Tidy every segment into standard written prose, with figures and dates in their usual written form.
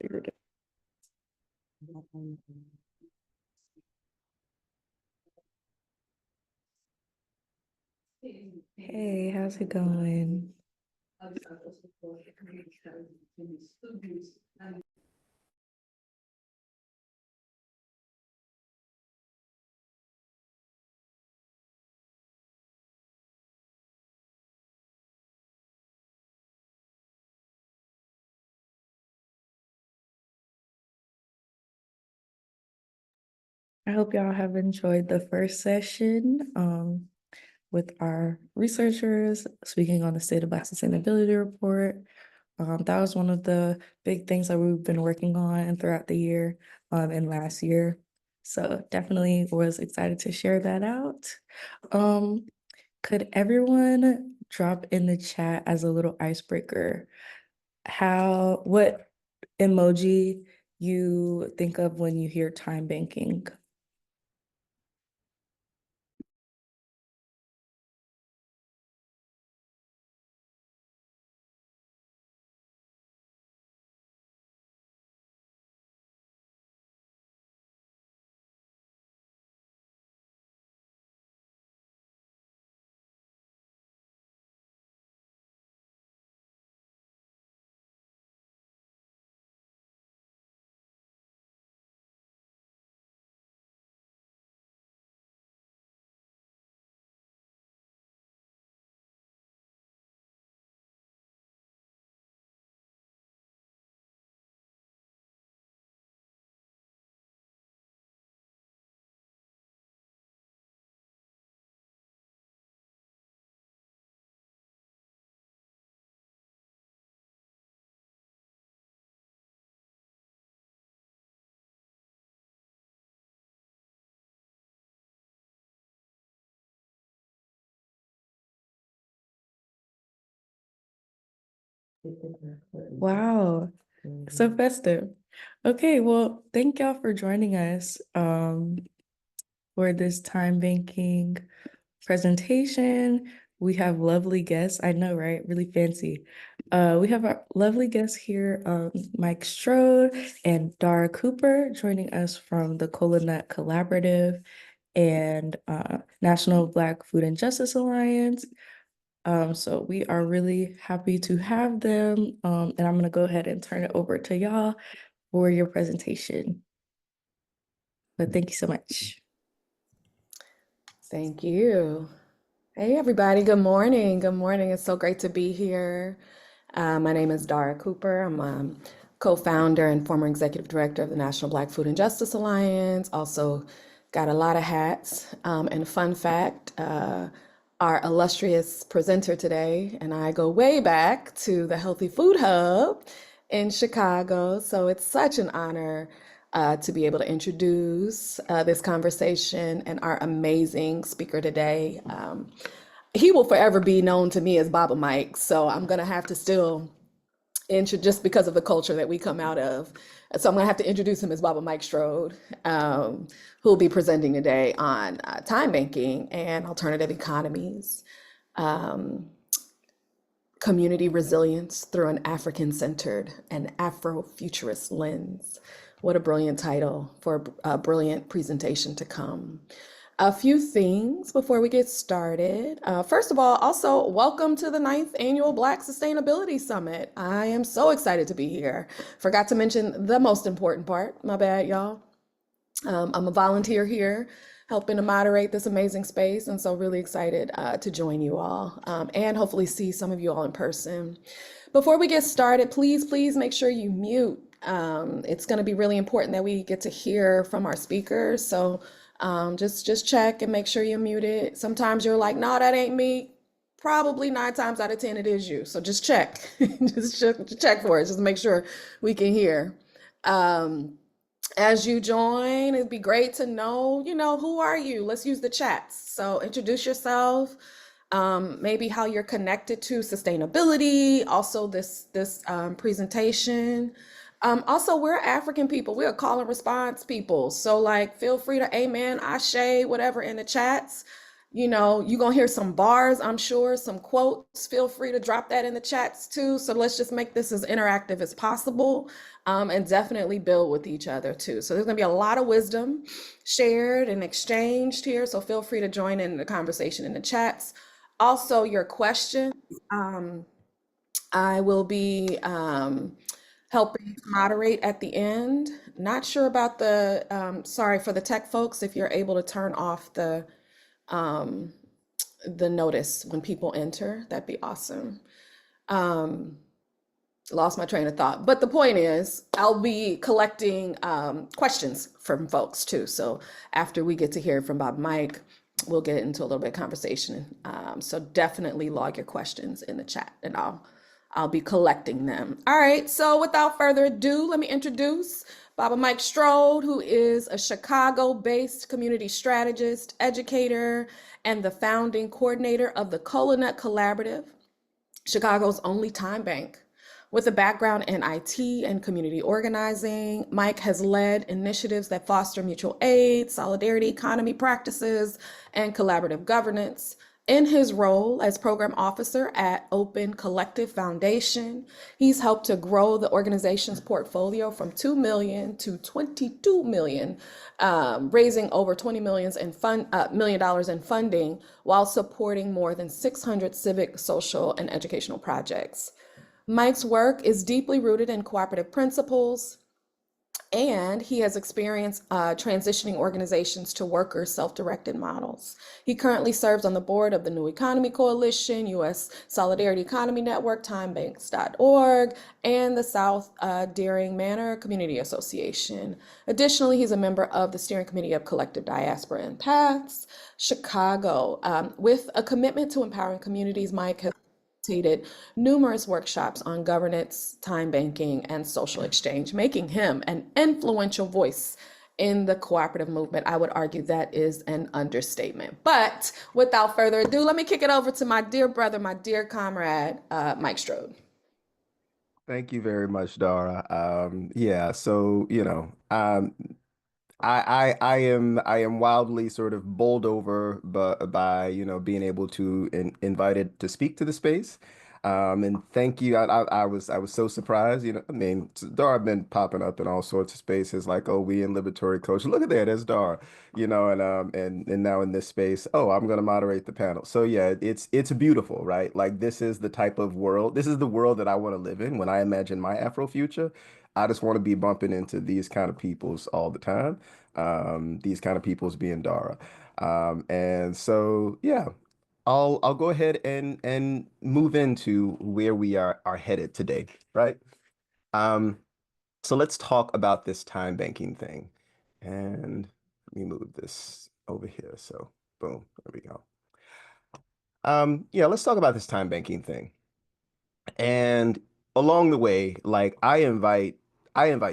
Hey, how's it going? I hope y'all have enjoyed the first session with our researchers speaking on the State of Black Sustainability Report. That was one of the big things that we've been working on throughout the year and last year. So definitely was excited to share that out. Could everyone drop in the chat as a little icebreaker what emoji you think of when you hear time banking? Wow, so festive. Okay, well, thank y'all for joining us for this time banking presentation. We have lovely guests. I know, right? Really fancy. We have our lovely guests here, Mike Strode and Dara Cooper, joining us from the Cola Nut Collaborative and National Black Food and Justice Alliance. So we are really happy to have them. And I'm gonna go ahead and turn it over to y'all for your presentation. But thank you so much. Thank you. Hey, everybody. Good morning. Good morning. It's so great to be here. My name is Dara Cooper. I'm co-founder and former executive director of the National Black Food and Justice Alliance. Also got a lot of hats. And fun fact, our illustrious presenter today and I go way back to the Healthy Food Hub in Chicago. So it's such an honor to be able to introduce this conversation and our amazing speaker today. He will forever be known to me as Baba Mike, so I'm gonna have to still just because of the culture that we come out of. So I'm gonna have to introduce him as Baba Mike Strode, who will be presenting today on time banking and alternative economies, community resilience through an African-centered and Afrofuturist lens. What a brilliant title for a brilliant presentation to come. A few things before we get started. First of all, also welcome to the 9th Annual Black Sustainability Summit. I am so excited to be here. Forgot to mention the most important part. My bad, y'all. I'm a volunteer here helping to moderate this amazing space, and so really excited to join you all and hopefully see some of you all in person. Before we get started, please make sure you mute. It's going to be really important that we get to hear from our speakers, so just check and make sure you're muted. Sometimes you're like, no, that ain't me. Probably 9 times out of 10 it is you. So just check, just check for it, just to make sure we can hear. As you join, it'd be great to know, who are you? Let's use the chats. So introduce yourself, maybe how you're connected to sustainability, also this presentation. Also, we're African people. We're call and response people. So like, feel free to amen, ashe, whatever in the chats. You're going to hear some bars, I'm sure, some quotes. Feel free to drop that in the chats too. So let's just make this as interactive as possible, and definitely build with each other too. So there's going to be a lot of wisdom shared and exchanged here. So feel free to join in the conversation in the chats. Also, your questions. Um, I will be helping to moderate at the end. Not sure about sorry for the tech folks, if you're able to turn off um, the notice when people enter, that'd be awesome. Um, Lost my train of thought. But the point is, I'll be collecting questions from folks too. So after we get to hear from Bob and Mike, we'll get into a little bit of conversation. So definitely log your questions in the chat, and I'll be collecting them. All right. So without further ado, let me introduce Bob and Mike Strode, who is a Chicago-based community strategist, educator, and the founding coordinator of the Colonet Collaborative, Chicago's only time bank. With a background in IT and community organizing, Mike has led initiatives that foster mutual aid, solidarity economy practices, and collaborative governance. In his role as program officer at Open Collective Foundation, he's helped to grow the organization's portfolio from 2 million to 22 million, raising over 20 million dollars in funding while supporting more than 600 civic, social, and educational projects. Mike's work is deeply rooted in cooperative principles, and he has experience transitioning organizations to worker self-directed models. He currently serves on the board of the New Economy Coalition, U.S. Solidarity Economy Network, timebanks.org, and the South Deering Manor Community Association. Additionally, he's a member of the steering committee of Collective Diaspora and Paths Chicago. With a commitment to empowering communities, Mike has facilitated numerous workshops on governance, time banking, and social exchange, making him an influential voice in the cooperative movement. I would argue that is an understatement. But without further ado, let me kick it over to my dear brother, my dear comrade, Mike Strode. Thank you very much, Dara. Yeah, so I am wildly sort of bowled over by being able to invited to speak to the space. And thank you. I was so surprised. I mean, Dara been popping up in all sorts of spaces like, oh, we in Liberatory Coach. Look at that, there's Dara. And now in this space, oh, I'm gonna moderate the panel. So yeah, it's beautiful, right? Like this is the type of world. This is the world that I want to live in when I imagine my Afro future. I just want to be bumping into these kind of peoples all the time. These kind of peoples being Dara. And so yeah, I'll go ahead and move into where we are headed today, right? Um, so let's talk about this time banking thing. And let me move this over here. So boom, there we go. Yeah, let's talk about this time banking thing. And along the way, like I invite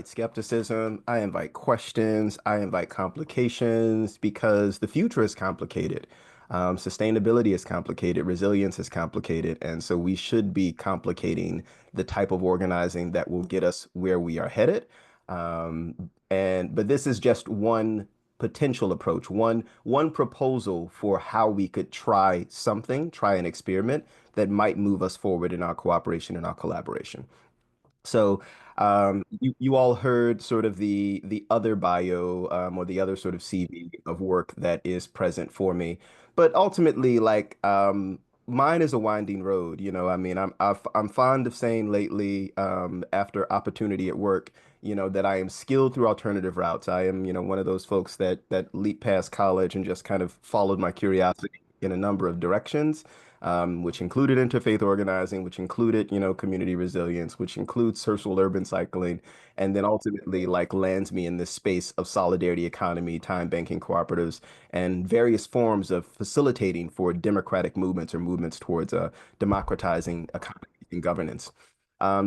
skepticism, I invite questions, I invite complications because the future is complicated. Sustainability is complicated, resilience is complicated, and so we should be complicating the type of organizing that will get us where we are headed. But this is just one potential approach, one proposal for how we could try an experiment that might move us forward in our cooperation and our collaboration. So you all heard sort of the other bio or the other sort of CV of work that is present for me, but ultimately, like mine is a winding road. I mean, I'm fond of saying lately, after opportunity at work, that I am skilled through alternative routes. I am, one of those folks that leap past college and just kind of followed my curiosity in a number of directions, which included interfaith organizing, which included, community resilience, which includes social urban cycling, and then ultimately like lands me in this space of solidarity economy, time banking cooperatives, and various forms of facilitating for democratic movements or movements towards democratizing economy and governance.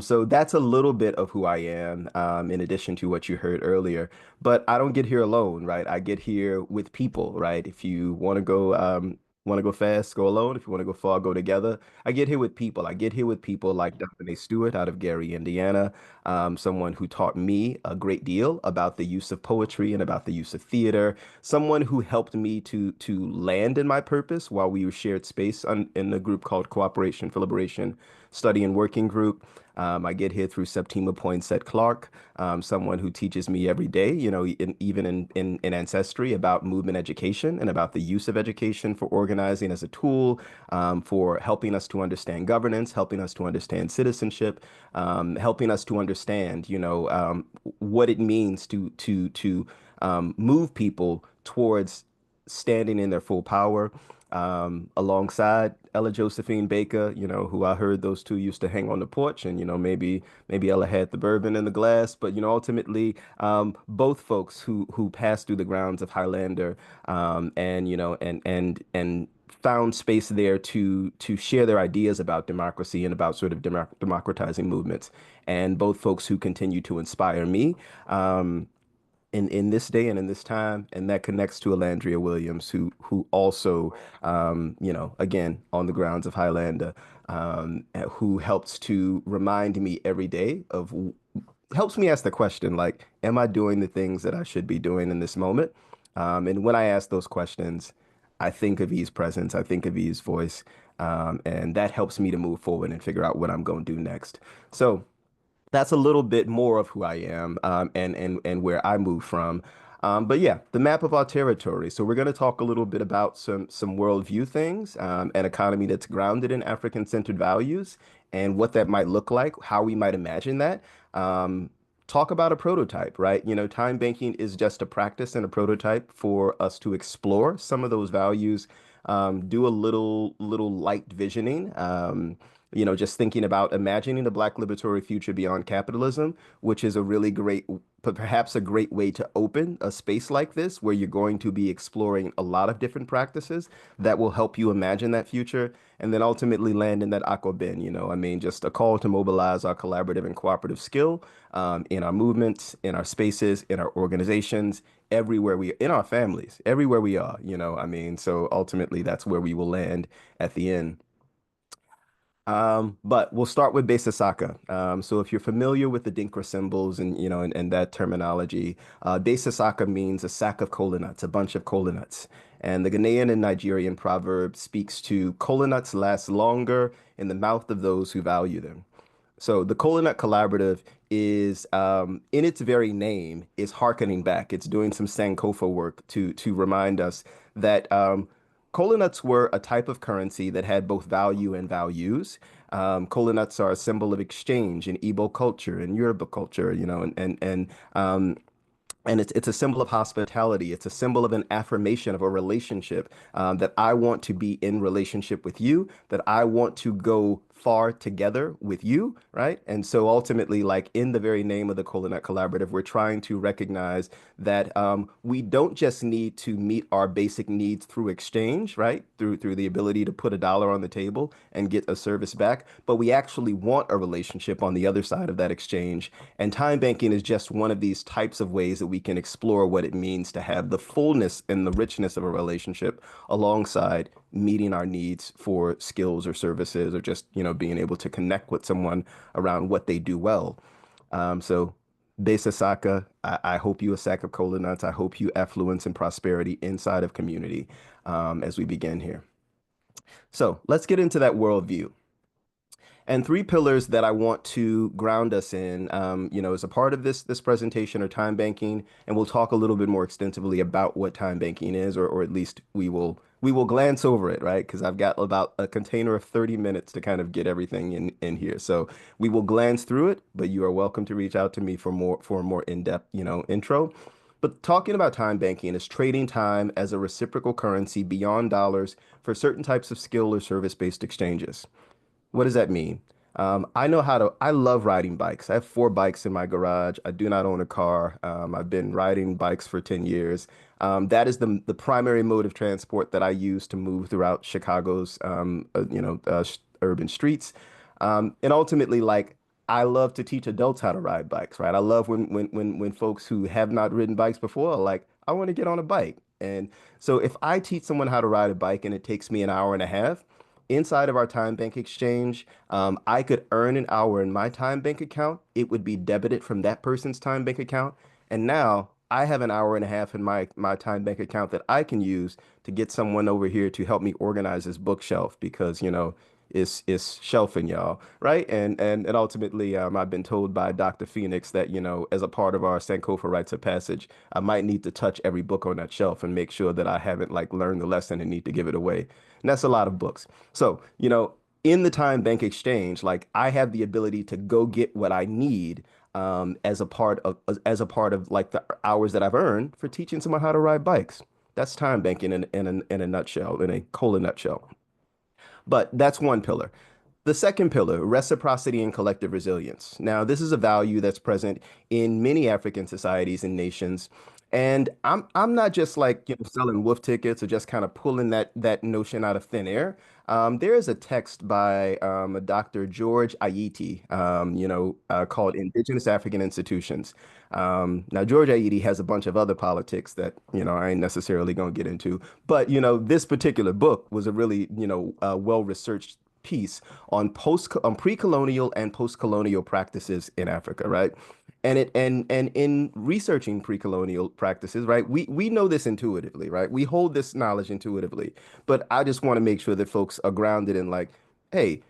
So that's a little bit of who I am, in addition to what you heard earlier. But I don't get here alone, right? I get here with people, right? If you want to go want to go fast, go alone. If you want to go far, go together. I get here with people. I get here with people like Dr. Stewart out of Gary, Indiana, someone who taught me a great deal about the use of poetry and about the use of theater, someone who helped me to land in my purpose while we shared space in a group called Cooperation for Liberation Study and Working Group. I get here through Septima Poinsett Clark, someone who teaches me every day, even in ancestry, about movement education and about the use of education for organizing as a tool, for helping us to understand governance, helping us to understand citizenship, helping us to understand, what it means to move people towards standing in their full power, alongside Ella Josephine Baker, who I heard those two used to hang on the porch, and maybe Ella had the bourbon in the glass, but ultimately, both folks who passed through the grounds of Highlander, and and found space there to share their ideas about democracy and about sort of democratizing movements, and both folks who continue to inspire me. In this day and in this time, and that connects to Alandria Williams, who also, again, on the grounds of Highlander, who helps to remind me every day helps me ask the question, like, am I doing the things that I should be doing in this moment? And when I ask those questions, I think of E's presence, I think of E's voice, and that helps me to move forward and figure out what I'm going to do next. So that's a little bit more of who I am, and where I move from. But yeah, the map of our territory. So we're going to talk a little bit about some worldview things, an economy that's grounded in African-centered values and what that might look like, how we might imagine that. Talk about a prototype, right? Time banking is just a practice and a prototype for us to explore some of those values, do a little light visioning. Just thinking about imagining a Black liberatory future beyond capitalism, which is a really great, but perhaps a great way to open a space like this where you're going to be exploring a lot of different practices that will help you imagine that future, and then ultimately land in that aqua bin. Just a call to mobilize our collaborative and cooperative skill, in our movements, in our spaces, in our organizations, in our families, everywhere we are. So ultimately that's where we will land at the end. But we'll start with Besasaka. So if you're familiar with the Dinkra symbols and and that terminology, Besasaka means a sack of kola nuts, a bunch of kola nuts. And the Ghanaian and Nigerian proverb speaks to kola nuts last longer in the mouth of those who value them. So the Kola Nut Collaborative is, in its very name, is hearkening back. It's doing some Sankofa work to remind us that, Kola nuts were a type of currency that had both value and values. Kola nuts are a symbol of exchange in Igbo culture and Yoruba culture, and it's a symbol of hospitality. It's a symbol of an affirmation of a relationship, that I want to be in relationship with you, that I want to go far together with you, right? And so ultimately, like in the very name of the Cola Collaborative, we're trying to recognize that, we don't just need to meet our basic needs through exchange, right? Through the ability to put a dollar on the table and get a service back, but we actually want a relationship on the other side of that exchange. And time banking is just one of these types of ways that we can explore what it means to have the fullness and the richness of a relationship alongside meeting our needs for skills or services, or just, being able to connect with someone around what they do well. So Besa Saka, I hope you a sack of cola nuts. I hope you affluence and prosperity inside of community, as we begin here. So let's get into that worldview. And three pillars that I want to ground us in, as a part of this presentation, are time banking, and we'll talk a little bit more extensively about what time banking is, or at least we will glance over it, right? Because I've got about a container of 30 minutes to kind of get everything in here. So we will glance through it, but you are welcome to reach out to me for a more in-depth, intro. But talking about time banking is trading time as a reciprocal currency beyond dollars for certain types of skill or service-based exchanges. What does that mean? I love riding bikes. I have 4 bikes in my garage. I do not own a car. I've been riding bikes for 10 years. That is the primary mode of transport that I use to move throughout Chicago's, urban streets. And ultimately, like, I love to teach adults how to ride bikes, right? I love when folks who have not ridden bikes before are like, I want to get on a bike. And so if I teach someone how to ride a bike and it takes me an hour and a half, inside of our time bank exchange, I could earn an hour in my time bank account. It would be debited from that person's time bank account. And now I have an hour and a half in my time bank account that I can use to get someone over here to help me organize this bookshelf because, it's shelving, y'all, right? And ultimately, I've been told by Dr. Phoenix that, as a part of our Sankofa rites of passage, I might need to touch every book on that shelf and make sure that I haven't like learned the lesson and need to give it away. And that's a lot of books. So, in the time bank exchange, like I have the ability to go get what I need as a part of like the hours that I've earned for teaching someone how to ride bikes. That's time banking in a nutshell, in a cola nutshell. But that's one pillar. The second pillar, reciprocity and collective resilience. Now, this is a value that's present in many African societies and nations. And I'm not just like selling wolf tickets or just kind of pulling that notion out of thin air. There is a text by a Dr. George Ayitti, called Indigenous African Institutions. Now, George Ayitti has a bunch of other politics that I ain't necessarily gonna get into, but this particular book was a really well-researched piece on pre-colonial and post-colonial practices in Africa, right? And in researching pre-colonial practices, right, we know this intuitively, right? We hold this knowledge intuitively, but I just want to make sure that folks are grounded in like, hey,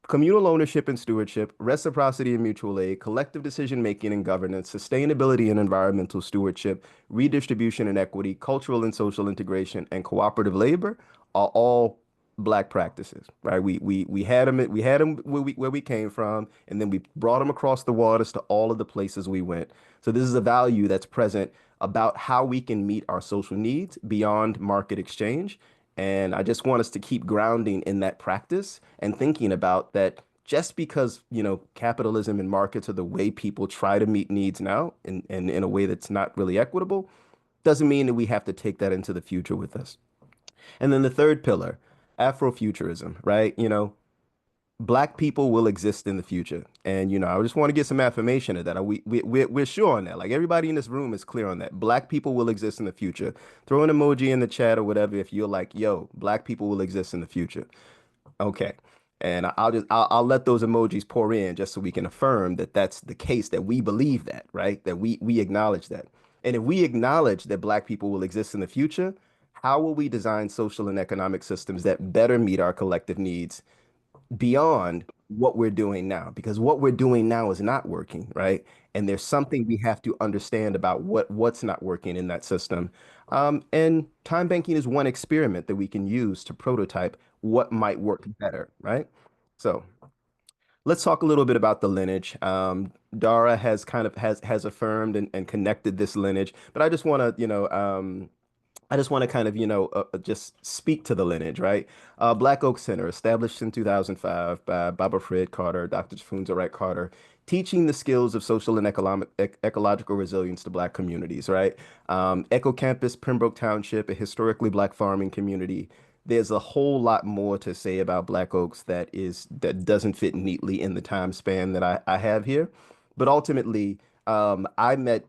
communal ownership and stewardship, reciprocity and mutual aid, collective decision making and governance, sustainability and environmental stewardship, redistribution and equity, cultural and social integration, and cooperative labor are all Black practices, right? We had them where we came from, and then we brought them across the waters to all of the places we went. So this is a value that's present about how we can meet our social needs beyond market exchange. And I just want us to keep grounding in that practice and thinking about that just because, capitalism and markets are the way people try to meet needs now and in a way that's not really equitable, doesn't mean that we have to take that into the future with us. And then the third pillar, Afrofuturism, right? Black people will exist in the future. And, I just want to get some affirmation of that. We're sure on that. Like everybody in this room is clear on that. Black people will exist in the future. Throw an emoji in the chat or whatever if you're like, yo, black people will exist in the future. Okay. And I'll let those emojis pour in just so we can affirm that that's the case, that we believe that, right? That we acknowledge that. And if we acknowledge that black people will exist in the future, how will we design social and economic systems that better meet our collective needs beyond what we're doing now? Because what we're doing now is not working, right? And there's something we have to understand about what's not working in that system. And time banking is one experiment that we can use to prototype what might work better, right? So let's talk a little bit about the lineage. Dara has kind of has affirmed and connected this lineage, but I just want to kind of, just speak to the lineage, right? Black Oak Center, established in 2005 by Baba Fred Carter, Dr. Funza Carter, teaching the skills of social and ecological resilience to Black communities, right? Echo Campus, Pembroke Township, a historically Black farming community. There's a whole lot more to say about Black Oaks that doesn't fit neatly in the time span that I have here. But ultimately, I met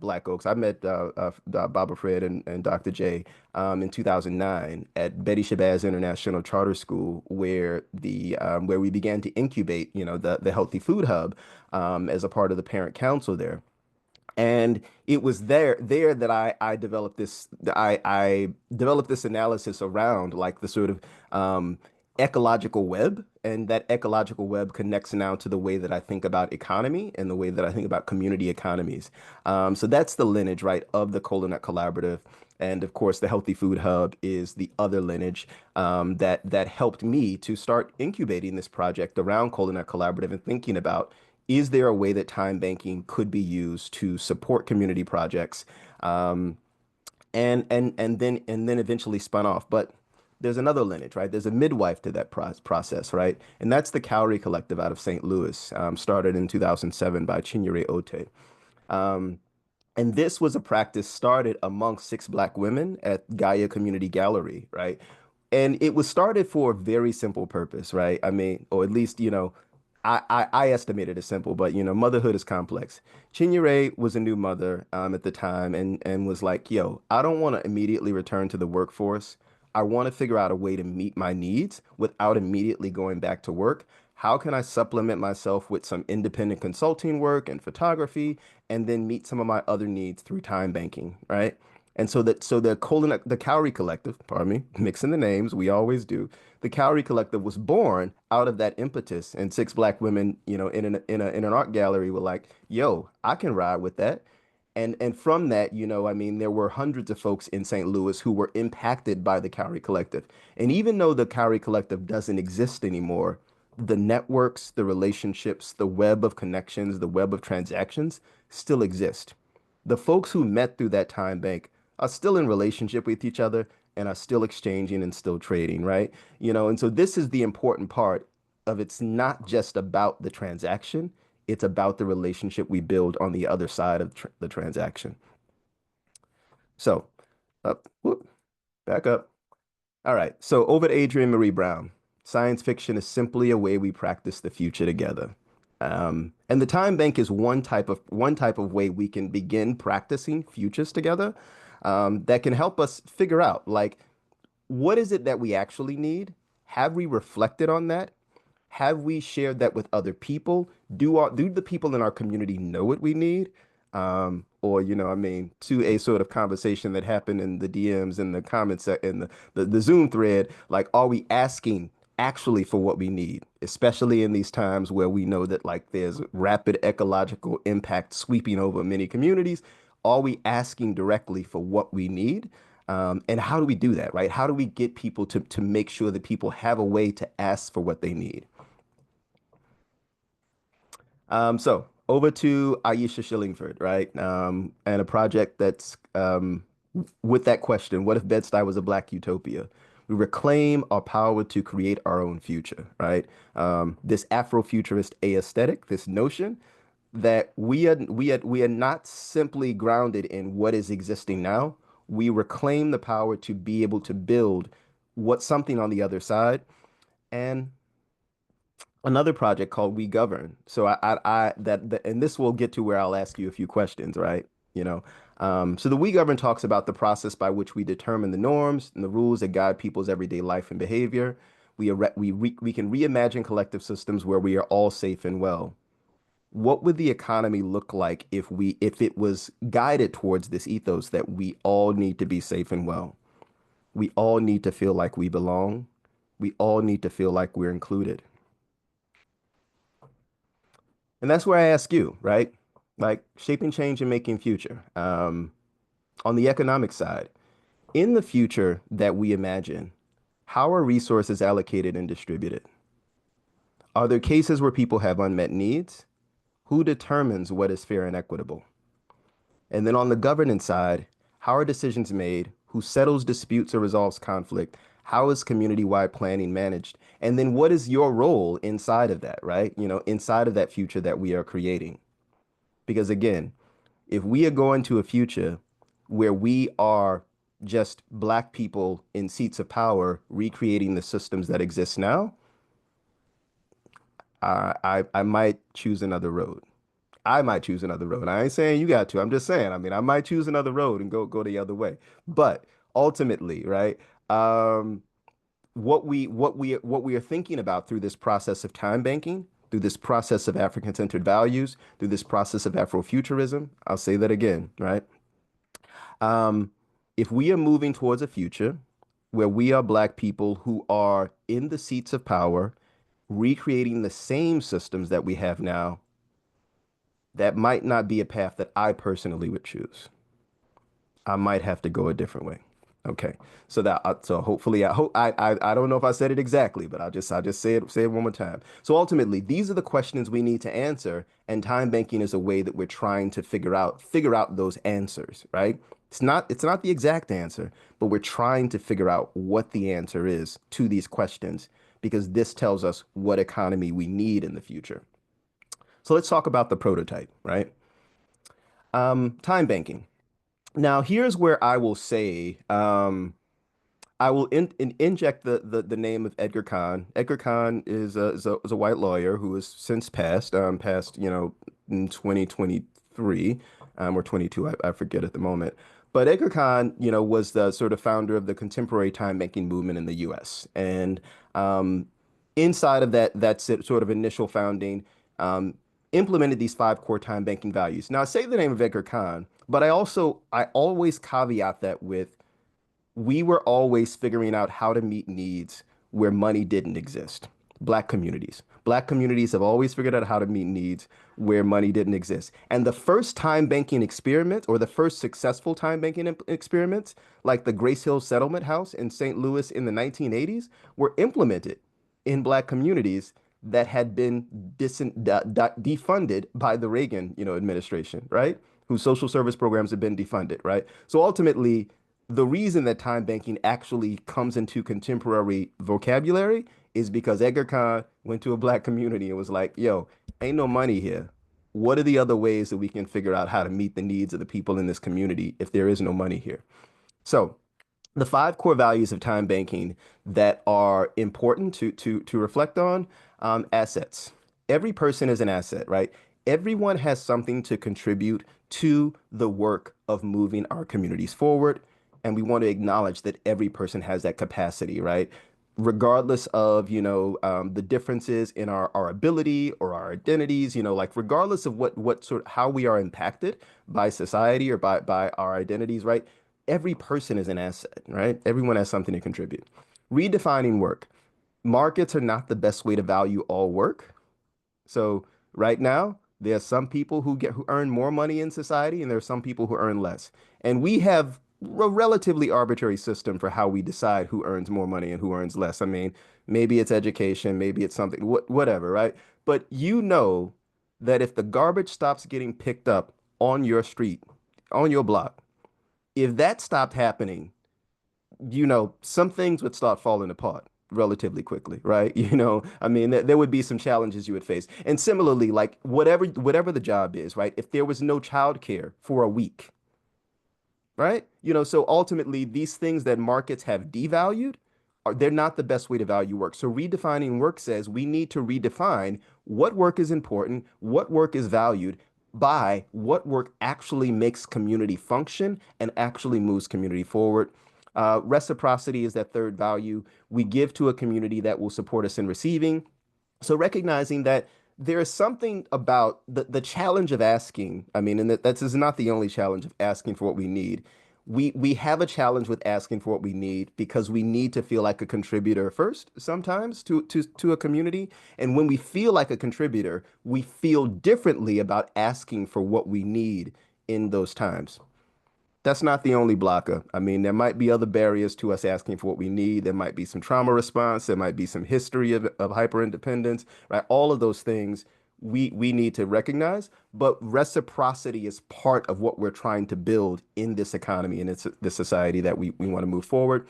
Black Oaks. I met Baba Fred and Dr. J in 2009 at Betty Shabazz International Charter School, where we began to incubate, the Healthy Food Hub as a part of the parent council there. And it was there that I developed I developed this analysis around like the sort of ecological web, and that ecological web connects now to the way that I think about economy and the way that I think about community economies. So that's the lineage, right, of the Cola Nut Collaborative. And of course, the Healthy Food Hub is the other lineage that helped me to start incubating this project around Cola Nut Collaborative and thinking about, is there a way that time banking could be used to support community projects, and then eventually spun off. But there's another lineage, right? There's a midwife to that process, right? And that's the Cowrie Collective out of St. Louis, started in 2007 by Chinyere Ote. Um, and this was a practice started among six Black women at Gaia Community Gallery, right? And it was started for a very simple purpose, right? I mean, or at least, I estimate it as simple, but motherhood is complex. Chinyere was a new mother at the time and was like, yo, I don't want to immediately return to the workforce. I want to figure out a way to meet my needs without immediately going back to work. How can I supplement myself with some independent consulting work and photography and then meet some of my other needs through time banking, right? And so the Cowrie Collective, pardon me, mixing the names, we always do. The Cowrie Collective was born out of that impetus, and six black women, in an art gallery were like, "Yo, I can ride with that." And from that, I mean, there were hundreds of folks in St. Louis who were impacted by the Cowrie Collective. And even though the Cowrie Collective doesn't exist anymore, the networks, the relationships, the web of connections, the web of transactions still exist. The folks who met through that time bank are still in relationship with each other and are still exchanging and still trading, right? And so this is the important part of it's not just about the transaction, it's about the relationship we build on the other side of the transaction. So, up, whoop, back up. All right. So over to Adrienne Marie Brown. Science fiction is simply a way we practice the future together. And the time bank is one type of way we can begin practicing futures together, that can help us figure out like what is it that we actually need? Have we reflected on that? Have we shared that with other people? Do the people in our community know what we need? Or, I mean, to a sort of conversation that happened in the DMs and the comments in the Zoom thread, like, are we asking actually for what we need, especially in these times where we know that like there's rapid ecological impact sweeping over many communities? Are we asking directly for what we need? And how do we do that, right? How do we get people to make sure that people have a way to ask for what they need? So over to Aisha Shillingford, right? And a project that's with that question, what if Bed-Stuy was a black utopia? We reclaim our power to create our own future, right? This Afrofuturist aesthetic, this notion that we are not simply grounded in what is existing now. We reclaim the power to be able to build what's something on the other side. And another project called We Govern. So and this will get to where I'll ask you a few questions, right? So the We Govern talks about the process by which we determine the norms and the rules that guide people's everyday life and behavior. We can reimagine collective systems where we are all safe and well. What would the economy look like if it was guided towards this ethos that we all need to be safe and well? We all need to feel like we belong. We all need to feel like we're included. And that's where I ask you, right? Like shaping change and making future. On the economic side, in the future that we imagine, how are resources allocated and distributed? Are there cases where people have unmet needs? Who determines what is fair and equitable? And then on the governance side, how are decisions made? Who settles disputes or resolves conflict? How is community-wide planning managed? And then what is your role inside of that, right? Inside of that future that we are creating. Because again, if we are going to a future where we are just black people in seats of power recreating the systems that exist now, I might choose another road. I might choose another road. I ain't saying you got to. I'm just saying. I mean, I might choose another road and go the other way. But ultimately, right? What we are thinking about through this process of time banking, through this process of African-centered values, through this process of Afrofuturism, I'll say that again, right? Um, if we are moving towards a future where we are black people who are in the seats of power, recreating the same systems that we have now, that might not be a path that I personally would choose. I might have to go a different way. Okay. So hopefully I don't know if I said it exactly, but I'll just say it one more time. So ultimately, these are the questions we need to answer, and time banking is a way that we're trying to figure out those answers, right? It's not the exact answer, but we're trying to figure out what the answer is to these questions because this tells us what economy we need in the future. So let's talk about the prototype, right? Time banking. Now, here's where I will say, I will inject the name of Edgar Kahn. Edgar Kahn is a white lawyer who has since passed, in 2023, or 22, I forget at the moment. But Edgar Kahn, was the sort of founder of the contemporary time banking movement in the U.S. And um, inside of that sort of initial founding, um, implemented these five core time banking values. Now, I say the name of Edgar Kahn, but I always caveat that with we were always figuring out how to meet needs where money didn't exist. Black communities. Black communities have always figured out how to meet needs where money didn't exist. And the first time banking experiment, or the first successful time banking experiments, like the Grace Hill Settlement House in St. Louis in the 1980s, were implemented in Black communities that had been defunded by the Reagan, administration, right? Whose social service programs have been defunded, right? So ultimately, the reason that time banking actually comes into contemporary vocabulary is because Edgar Kahn went to a Black community and was like, yo, ain't no money here. What are the other ways that we can figure out how to meet the needs of the people in this community if there is no money here? So the five core values of time banking that are important to reflect on: assets. Every person is an asset, right? Everyone has something to contribute to the work of moving our communities forward. And we want to acknowledge that every person has that capacity, right? Regardless of, the differences in our ability or our identities, like regardless of what sort of how we are impacted by society or by our identities, right? Every person is an asset, right? Everyone has something to contribute. Redefining work. Markets are not the best way to value all work. So right now, there are some people who earn more money in society, and there are some people who earn less. And we have a relatively arbitrary system for how we decide who earns more money and who earns less. I mean, maybe it's education, maybe it's something, whatever, right? But you know that if the garbage stops getting picked up on your street, on your block, if that stopped happening, some things would start falling apart relatively quickly, right? I mean, there would be some challenges you would face. And similarly, like whatever the job is, right? If there was no childcare for a week, right? So ultimately, these things that markets have devalued they're not the best way to value work. So redefining work says we need to redefine what work is important, what work is valued by what work actually makes community function and actually moves community forward. Reciprocity is that third value. We give to a community that will support us in receiving. So recognizing that there is something about the challenge of asking. I mean, and that is not the only challenge of asking for what we need. We have a challenge with asking for what we need because we need to feel like a contributor first, sometimes to a community. And when we feel like a contributor, we feel differently about asking for what we need in those times. That's not the only blocker. I mean, there might be other barriers to us asking for what we need. There might be some trauma response. There might be some history of hyper independence, right? All of those things we need to recognize. But reciprocity is part of what we're trying to build in this economy and it's this society that we want to move forward.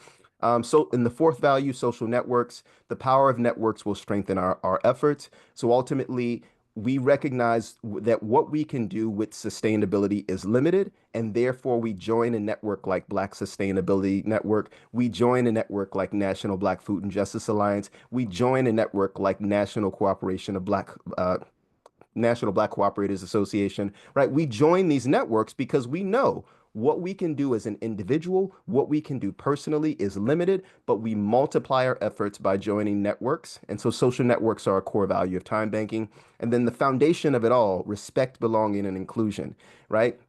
So in the fourth value, social networks, the power of networks will strengthen our efforts. So ultimately, we recognize that what we can do with sustainability is limited, and therefore we join a network like Black Sustainability Network. We join a network like National Black Food and Justice Alliance. We join a network like National Black Cooperators Association, right? We join these networks because we know what we can do as an individual, what we can do personally is limited, but we multiply our efforts by joining networks. And so social networks are a core value of time banking. And then the foundation of it all, respect, belonging, and inclusion, right?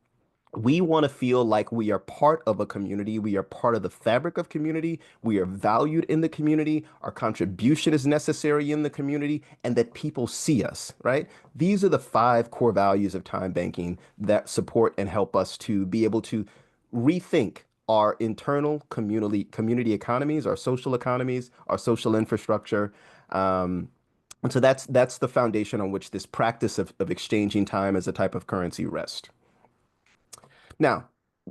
We want to feel like we are part of a community. We are part of the fabric of community. We are valued in the community. Our contribution is necessary in the community and that people see us, right? These are the five core values of time banking that support and help us to be able to rethink our internal community economies, our social economies, our social infrastructure. And so that's the foundation on which this practice of exchanging time as a type of currency rests. Now,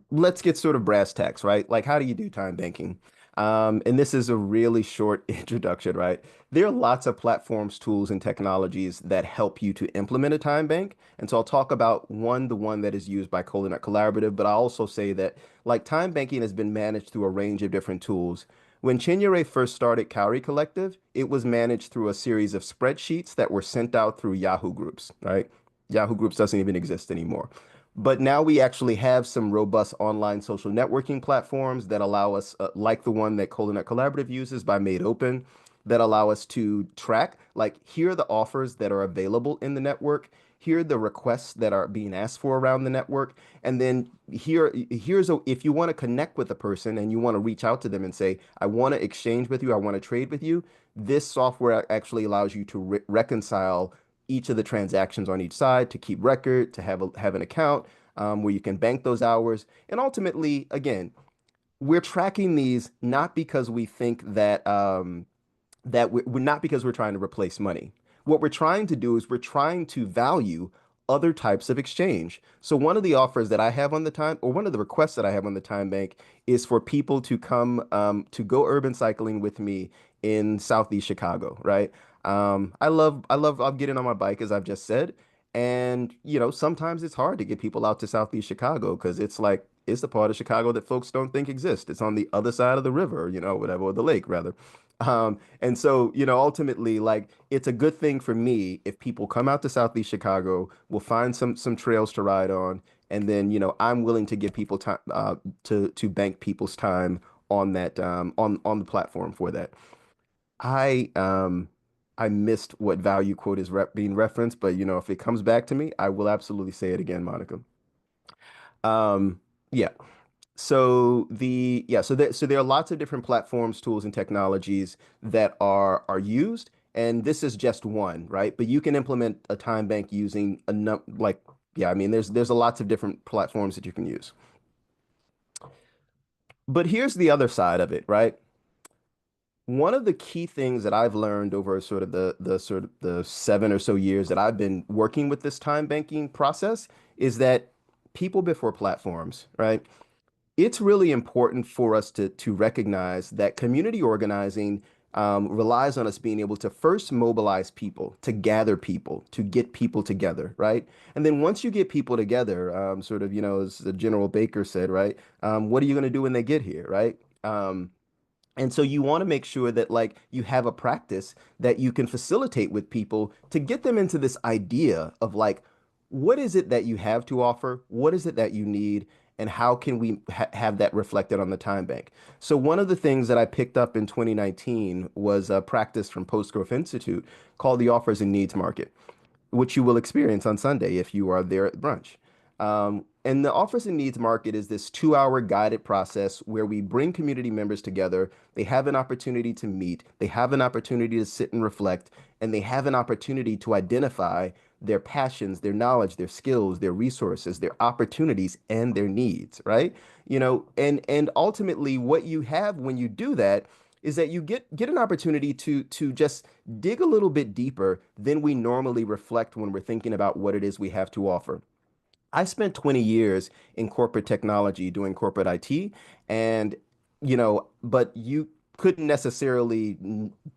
let's get sort of brass tacks, right? Like, how do you do time banking? And this is a really short introduction, right? There are lots of platforms, tools, and technologies that help you to implement a time bank. And so I'll talk about the one that is used by Coconut Collaborative, but I also say that like time banking has been managed through a range of different tools. When Chinyere first started Cowrie Collective, it was managed through a series of spreadsheets that were sent out through Yahoo Groups, right? Yahoo Groups doesn't even exist anymore. But now we actually have some robust online social networking platforms that allow us, like the one that Colonet Collaborative uses by Made Open, that allow us to track, like, here are the offers that are available in the network. Here are the requests that are being asked for around the network. And then if you want to connect with a person and you want to reach out to them and say, I want to exchange with you, I want to trade with you, this software actually allows you to reconcile each of the transactions on each side, to keep record, to have an account where you can bank those hours. And ultimately, again, we're tracking these not because we think that we're not because we're trying to replace money. What we're trying to do is we're trying to value other types of exchange. So one of the offers that I have on the time, or one of the requests that I have on the time bank, is for people to come to go urban cycling with me in Southeast Chicago, right? I'll getting on my bike, as I've just said. And, sometimes it's hard to get people out to Southeast Chicago because it's the part of Chicago that folks don't think exists. It's on the other side of the river, whatever, or the lake rather. And so, ultimately, like, it's a good thing for me if people come out to Southeast Chicago, we'll find some trails to ride on, and then, I'm willing to give people time to bank people's time on that on the platform for that. I I missed what value quote is being referenced, but if it comes back to me, I will absolutely say it again, Monica. Yeah. So there are lots of different platforms, tools, and technologies that are used, and this is just one, right? But you can implement a time bank using a num like yeah, I mean there's a lots of different platforms that you can use. But here's the other side of it, right? One of the key things that I've learned over sort of the 7 or so years that I've been working with this time banking process is that people before platforms, right? It's really important for us to recognize that community organizing relies on us being able to first mobilize people, to gather people, to get people together, right? And then once you get people together, sort of, as the General Baker said, right? What are you going to do when they get here, right? And so you want to make sure that like you have a practice that you can facilitate with people to get them into this idea of like, what is it that you have to offer? What is it that you need? And how can we have that reflected on the time bank? So one of the things that I picked up in 2019 was a practice from Post Growth Institute called the Offers and Needs Market, which you will experience on Sunday if you are there at brunch. And the Offers and Needs Market is this 2 hour guided process where we bring community members together. They have an opportunity to meet, they have an opportunity to sit and reflect, and they have an opportunity to identify their passions, their knowledge, their skills, their resources, their opportunities, and their needs, right? And ultimately what you have when you do that is that you get an opportunity to just dig a little bit deeper than we normally reflect when we're thinking about what it is we have to offer. I spent 20 years in corporate technology doing corporate IT, and but you couldn't necessarily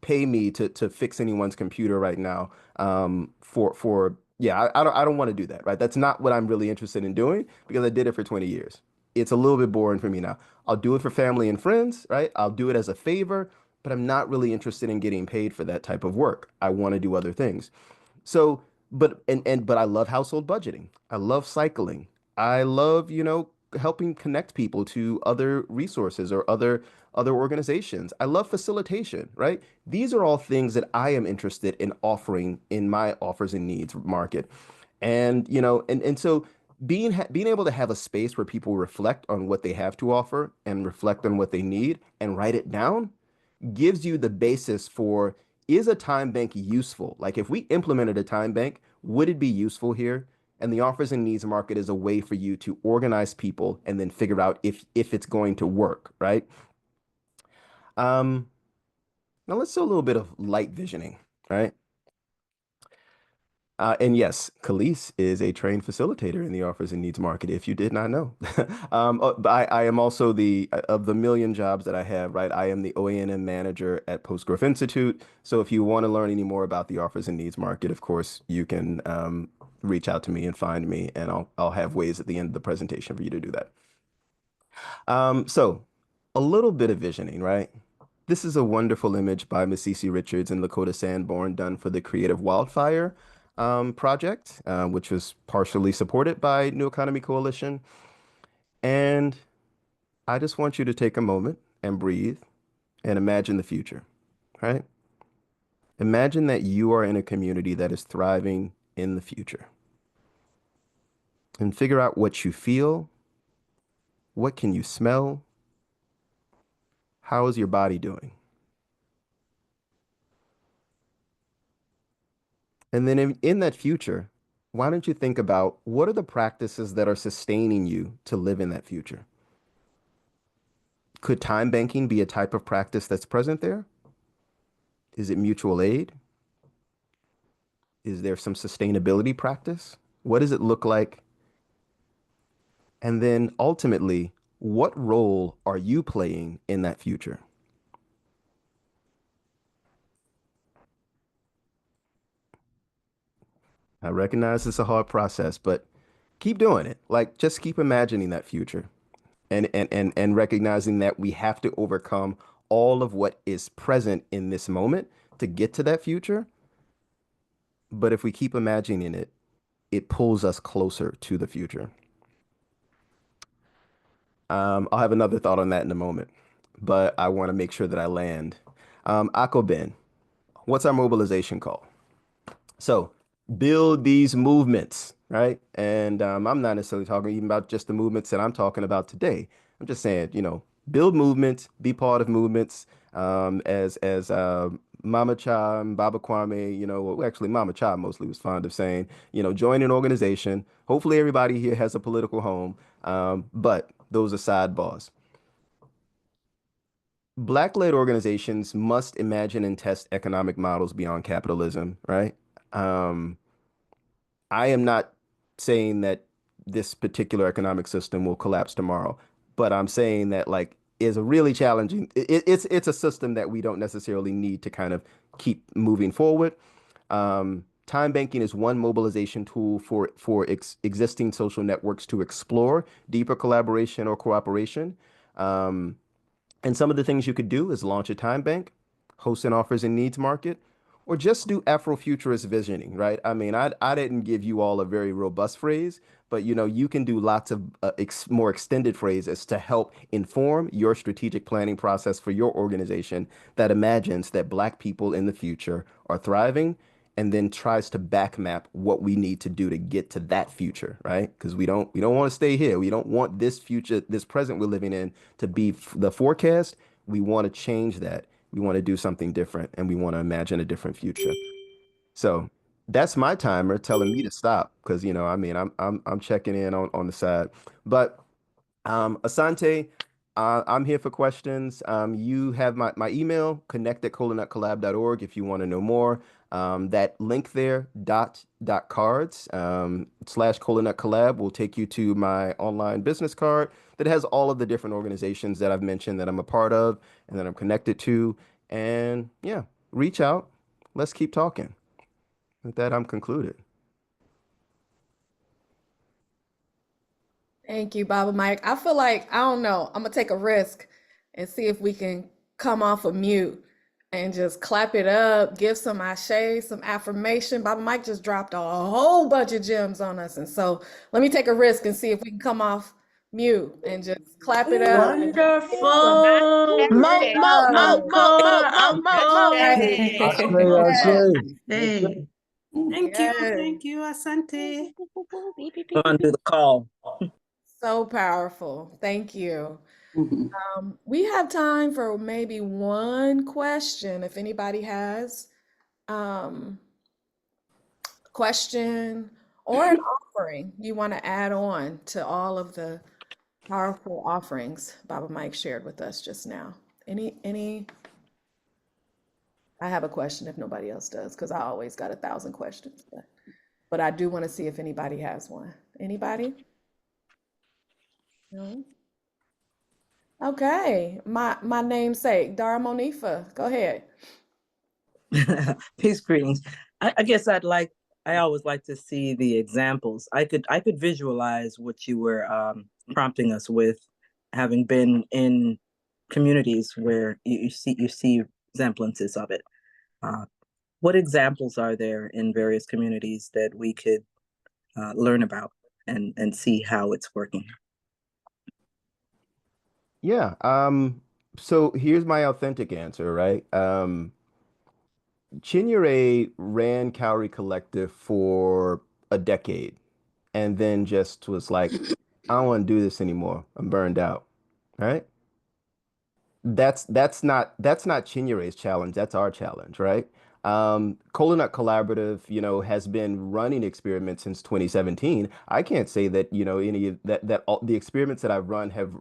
pay me to fix anyone's computer right now. For yeah, I don't want to do that, right? That's not what I'm really interested in doing because I did it for 20 years. It's a little bit boring for me now. I'll do it for family and friends, right? I'll do it as a favor, but I'm not really interested in getting paid for that type of work. I want to do other things. So, but I love household budgeting. I love cycling. I love, helping connect people to other resources or other organizations. I love facilitation, right? These are all things that I am interested in offering in my offers and needs market. And, so being able to have a space where people reflect on what they have to offer and reflect on what they need and write it down gives you the basis for, is a time bank useful? Like if we implemented a time bank, would it be useful here? And the offers and needs market is a way for you to organize people and then figure out if it's going to work, right? Um, Now let's do a little bit of light visioning, right? And yes, Khalees is a trained facilitator in the offers and needs market, if you did not know. But I am also of the million jobs that I have, right? I am the OANM manager at Post Growth Institute. So if you want to learn any more about the offers and needs market, of course, you can reach out to me and find me, and I'll have ways at the end of the presentation for you to do that. So a little bit of visioning, right? This is a wonderful image by Miss Cece Richards and Lakota Sanborn done for the Creative Wildfire project, which was partially supported by New Economy Coalition. And I just want you to take a moment and breathe and imagine the future, right? Imagine that you are in a community that is thriving in the future and figure out what you feel, what can you smell, how is your body doing? And then in that future, why don't you think about what are the practices that are sustaining you to live in that future? Could time banking be a type of practice that's present there? Is it mutual aid? Is there some sustainability practice? What does it look like? And then ultimately, what role are you playing in that future? I recognize it's a hard process, but keep doing it. Like just keep imagining that future and recognizing that we have to overcome all of what is present in this moment to get to that future. But if we keep imagining it, it pulls us closer to the future. I'll have another thought on that in a moment, but I want to make sure that I land. Akobin, what's our mobilization call? So build these movements, right? And I'm not necessarily talking even about just the movements that I'm talking about today. I'm just saying, build movements, be part of movements. As Mama Cha and Baba Kwame, well, actually Mama Cha mostly was fond of saying, join an organization. Hopefully everybody here has a political home, but those are sidebars. Black-led organizations must imagine and test economic models beyond capitalism, right? Um, I am not saying that this particular economic system will collapse tomorrow, but I'm saying that like is a really challenging. It's a system that we don't necessarily need to kind of keep moving forward. Time banking is one mobilization tool for existing social networks to explore deeper collaboration or cooperation. Um, and some of the things you could do is launch a time bank, host an offers and needs market, or just do Afrofuturist visioning, right? I mean, I didn't give you all a very robust phrase, but you can do lots of more extended phrases to help inform your strategic planning process for your organization that imagines that Black people in the future are thriving and then tries to back map what we need to do to get to that future, right? Because we don't want to stay here. We don't want this future, this present we're living in to be the forecast. We want to change that. We want to do something different and we want to imagine a different future. So that's my timer telling me to stop because I mean I'm checking in on the side. But Asante, I'm here for questions. You have my email, connect@colonutcollab.org if you want to know more. That link there, dot cards, /colonutcollab will take you to my online business card that has all of the different organizations that I've mentioned that I'm a part of and that I'm connected to. And yeah, reach out. Let's keep talking. With that, I'm concluded. Thank you, Baba Mike. I feel like, I don't know, I'm gonna take a risk and see if we can come off of mute and just clap it up, give some ashe, some affirmation. Baba Mike just dropped a whole bunch of gems on us. And so let me take a risk and see if we can come off mute and just clap it up and give some Wonderful. love. Right. I Yes. say. Hey, Yes. thank you, Asante. Go and do the call. So powerful. Thank you. Mhm. We have time for maybe one question. If anybody has a question or an offering you want to add on to all of the powerful offerings Baba Mike shared with us just now. Any, I have a question if nobody else does, because I always got 1,000 questions, but I do want to see if anybody has one. Anybody? No? Okay. My namesake, Dara Monifa. Go ahead. Peace, greetings. I guess I always like to see the examples. I could visualize what you were prompting us with, having been in communities where you see resemblances of it. What examples are there in various communities that we could learn about and see how it's working? Yeah. So here's my authentic answer, right? Chinyere ran Cowrie Collective for a decade and then just was like, I don't want to do this anymore. I'm burned out. Right? That's not Chinyere's challenge. That's our challenge, right? Cola Nut Collaborative, has been running experiments since 2017. I can't say that, any of that all the experiments that I've run have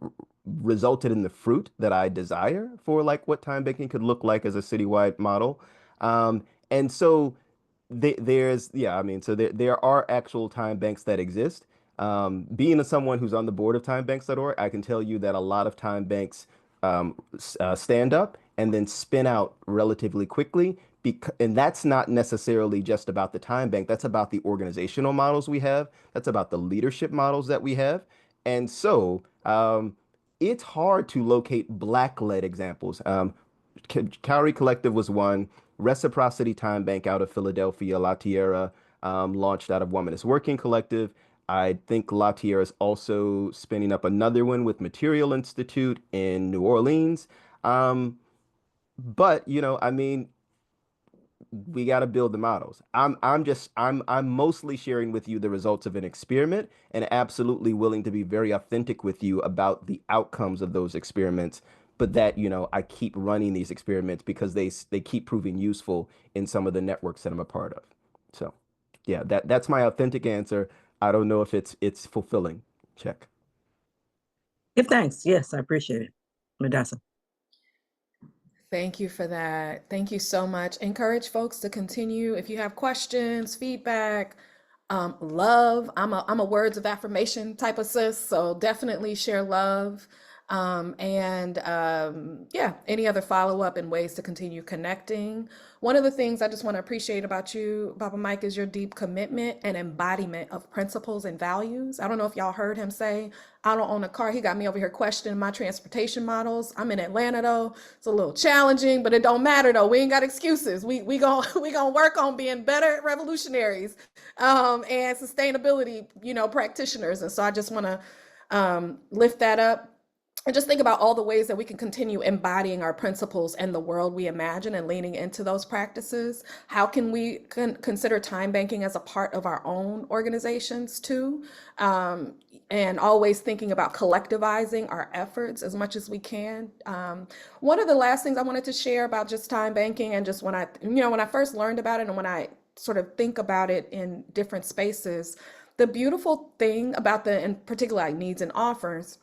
resulted in the fruit that I desire for like what time banking could look like as a citywide model. And so yeah, I mean, so there are actual time banks that exist. Being someone who's on the board of timebanks.org, I can tell you that a lot of time banks stand up and then spin out relatively quickly. And that's not necessarily just about the time bank. That's about the organizational models we have. That's about the leadership models that we have. And so it's hard to locate Black-led examples. Cowrie Collective was one. Reciprocity Time Bank out of Philadelphia, La Tierra, launched out of Womanist Working Collective. I think La Tierra is also spinning up another one with Material Institute in New Orleans. But I mean, we got to build the models. I'm mostly sharing with you the results of an experiment and absolutely willing to be very authentic with you about the outcomes of those experiments. But that, I keep running these experiments because they keep proving useful in some of the networks that I'm a part of. So, yeah, that's my authentic answer. I don't know if it's fulfilling. Check. Give thanks. Yes, I appreciate it. Madassa. Thank you for that. Thank you so much. Encourage folks to continue. If you have questions, feedback, love. I'm a words of affirmation type of sis, so definitely share love. Yeah, any other follow up and ways to continue connecting. One of the things I just want to appreciate about you, Baba Mike, is your deep commitment and embodiment of principles and values. I don't know if y'all heard him say, I don't own a car. He got me over here questioning my transportation models. I'm in Atlanta though. It's a little challenging, but it don't matter though. We ain't got excuses. We going we gonna work on being better revolutionaries and sustainability, practitioners. And so I just want to lift that up and just think about all the ways that we can continue embodying our principles and the world we imagine and leaning into those practices. How can we consider time banking as a part of our own organizations too? And always thinking about collectivizing our efforts as much as we can. One of the last things I wanted to share about just time banking and just when I first learned about it and when I sort of think about it in different spaces, the beautiful thing about in particular like needs and offers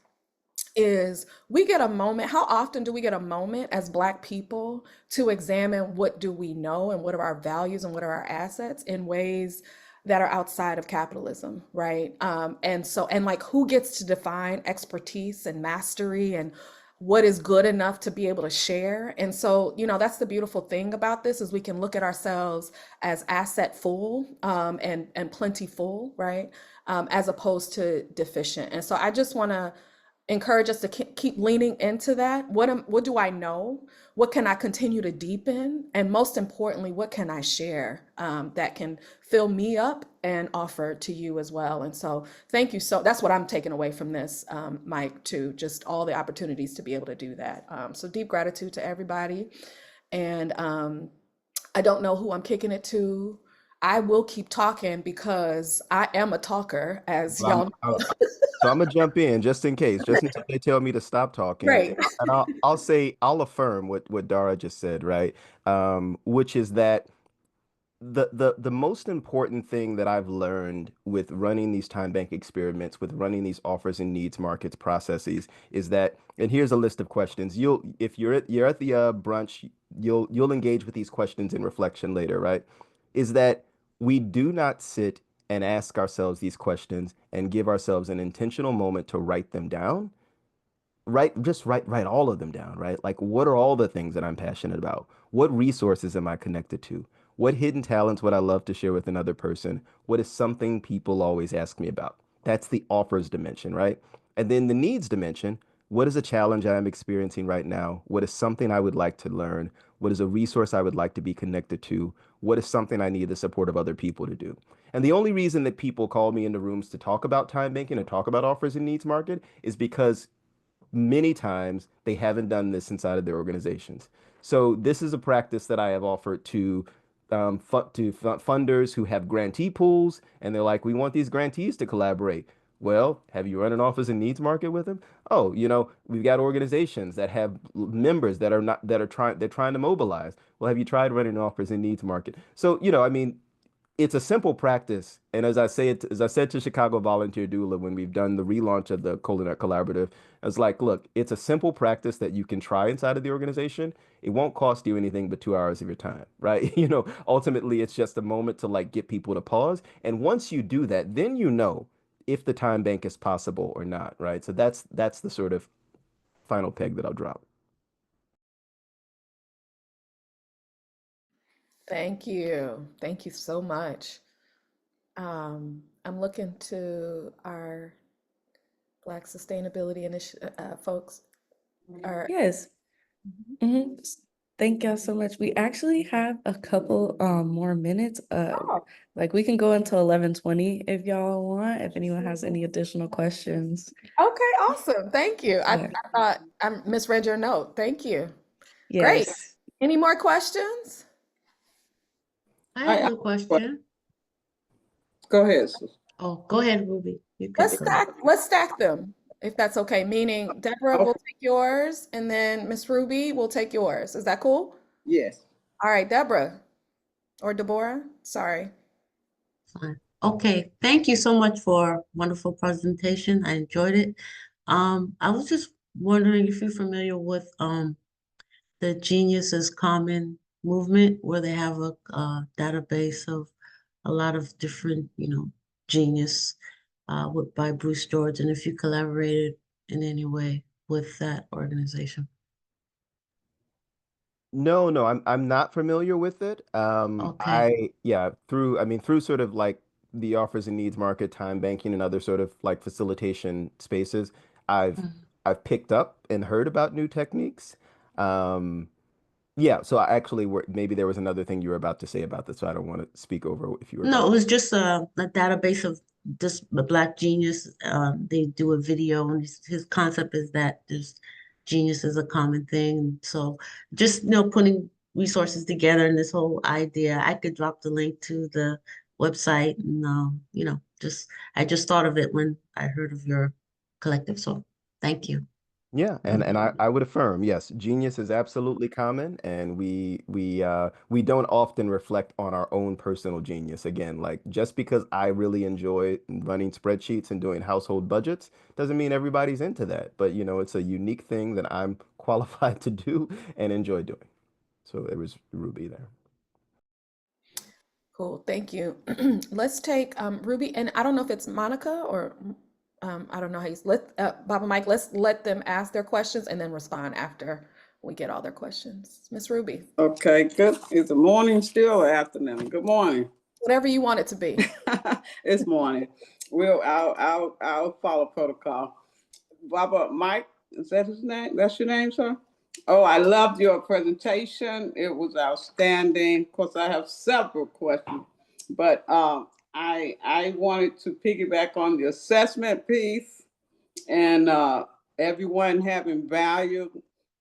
is we get a moment. How often do we get a moment as Black people to examine what do we know and what are our values and what are our assets in ways that are outside of capitalism, right? And like who gets to define expertise and mastery and what is good enough to be able to share. And so, that's the beautiful thing about this is we can look at ourselves as asset full and plentiful, right? As opposed to deficient. And so I just want to encourage us to keep leaning into that. What do I know? What can I continue to deepen? And most importantly, what can I share that can fill me up and offer to you as well? And so thank you. So that's what I'm taking away from this, Mike, too, just all the opportunities to be able to do that. So deep gratitude to everybody. And I don't know who I'm kicking it to. I will keep talking because I am a talker, as So I'm, y'all I'm- so I'm gonna jump in just in case, just until they tell me to stop talking. Right. And I'll affirm what Dara just said, right? Which is that the most important thing that I've learned with running these time bank experiments, with running these offers and needs markets processes, is that, and here's a list of questions. If you're at the brunch, you'll engage with these questions in reflection later, right? Is that we do not sit and ask ourselves these questions and give ourselves an intentional moment to write them down. Just write all of them down, right? Like, what are all the things that I'm passionate about? What resources am I connected to? What hidden talents would I love to share with another person? What is something people always ask me about? That's the offers dimension, right? And then the needs dimension, What is a challenge I am experiencing right now? What is something I would like to learn? What is a resource I would like to be connected to? What is something I need the support of other people to do? And the only reason that people call me into rooms to talk about time banking and talk about offers and needs market is because many times they haven't done this inside of their organizations. So this is a practice that I have offered to funders who have grantee pools, and they're like, we want these grantees to collaborate. Well, have you run an office and needs market with them? Oh, we've got organizations that have members that are not that are trying they're trying to mobilize. Well, have you tried running an offers and needs market? So, I mean, it's a simple practice. And as I said to Chicago Volunteer Doula when we've done the relaunch of the Cola Collaborative, I was like, look, it's a simple practice that you can try inside of the organization. It won't cost you anything but 2 hours of your time, right? Ultimately, it's just a moment to like get people to pause. And once you do that, then if the time bank is possible or not, right? So that's the sort of final peg that I'll drop. Thank you. Thank you so much. I'm looking to our Black Sustainability Initiative folks. Yes. Mhm. Thank y'all so much. We actually have a couple more minutes. Oh, Like we can go until 11:20 if y'all want, if anyone has any additional questions. okay, awesome. Thank you. Yeah. I thought I misread your note. Thank you. Great. Yes. Any more questions? I have a question. Go ahead, sis. Oh, go ahead, Ruby. You can go. Let's stack them, if that's okay. Meaning Deborah will take yours, and then Miss Ruby will take yours. Is that cool? Yes. All right, Deborah or Deborah. Sorry. Fine. Okay, thank you so much for a wonderful presentation. I enjoyed it. I was just wondering if you're familiar with the Genius is Common movement, where they have a database of a lot of different, genius by Bruce George, and if you collaborated in any way with that organization. No, I'm not familiar with it. Okay. Through sort of like the offers and needs market, time banking, and other sort of like facilitation spaces, I've Mhm. I've picked up and heard about new techniques. Um, yeah, so I actually maybe there was another thing you were about to say about this, so I don't want to speak over if you were No, about. it was just a database of just a Black genius. They do a video, and his concept is that this genius is a common thing. So just putting resources together and this whole idea. I could drop the link to the website, and just I just thought of it when I heard of your collective. So thank you. Yeah, and I would affirm, yes, genius is absolutely common, and we don't often reflect on our own personal genius. Again, like just because I really enjoy running spreadsheets and doing household budgets doesn't mean everybody's into that. But it's a unique thing that I'm qualified to do and enjoy doing. So it was Ruby there. Cool. Thank you. Let's take Ruby, and I don't know if it's Monica or I don't know how you Baba Mike. Let's let them ask their questions and then respond after we get all their questions. Miss Ruby, Okay, good. Is it morning still or afternoon? Good morning. whatever you want it to be. It's morning. I'll follow protocol. Baba Mike, is that his name? That's your name, sir? Oh, I loved your presentation. It was outstanding. Of course, I have several questions, but I wanted to piggyback on the assessment piece and everyone having value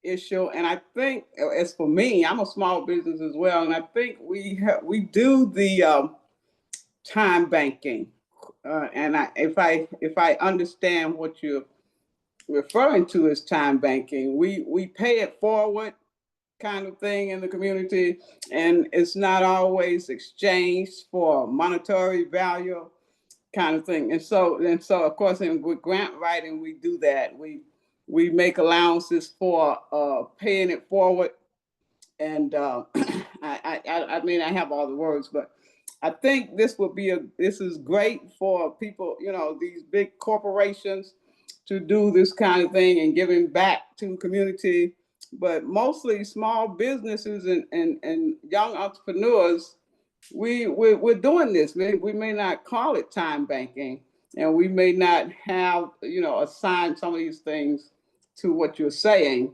issue. And I think, as for me, I'm a small business as well, and I think we do the time banking. And if I understand what you're referring to as time banking, we pay it forward kind of thing in the community, and it's not always exchanged for monetary value kind of thing. And so of course with grant writing we do that. We make allowances for paying it forward, and I mean I have all the words, but I think this is great for people, these big corporations to do this kind of thing and giving back to community, but mostly small businesses and young entrepreneurs, we're doing this. We may not call it time banking, and we may not have assigned some of these things to what you're saying.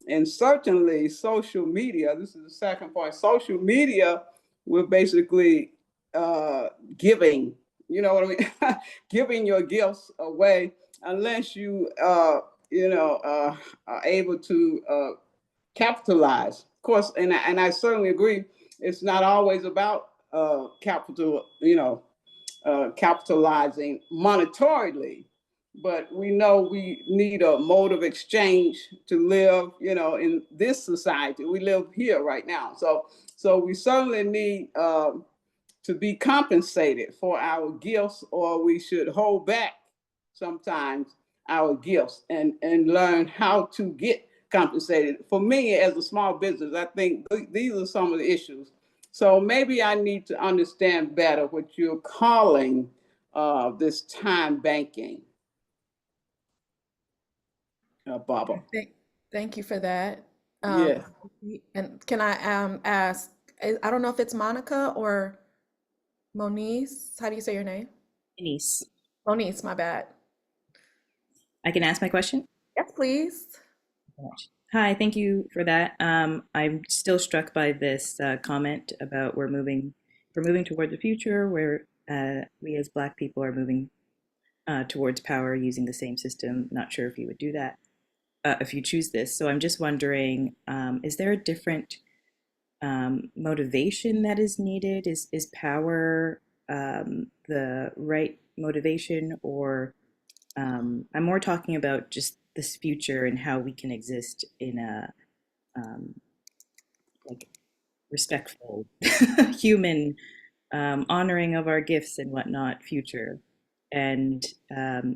And certainly social media, this is the second point, social media, we're basically giving, you know what I mean? Giving your gifts away unless you, are able to capitalize. Of course, and I certainly agree, it's not always about capital, capitalizing monetarily, but we know we need a mode of exchange to live, in this society. We live here right now. So we certainly need to be compensated for our gifts, or we should hold back sometimes our gifts and learn how to get compensated. For me, as a small business, I think these are some of the issues. So maybe I need to understand better what you're calling this time banking, Barbara. Thank you for that. Yeah. And can I ask, I don't know if it's Monica or Moniz. How do you say your name? Denise, Moniz, my bad. I can ask my question? Yes, please. Hi, thank you for that. I'm still struck by this comment about we're moving toward the future where we as Black people are moving towards power using the same system. Not sure if you would do that if you choose this. So I'm just wondering, is there a different motivation that is needed? Is power the right motivation, or I'm more talking about just this future and how we can exist in a like respectful, human, honoring of our gifts and whatnot future, and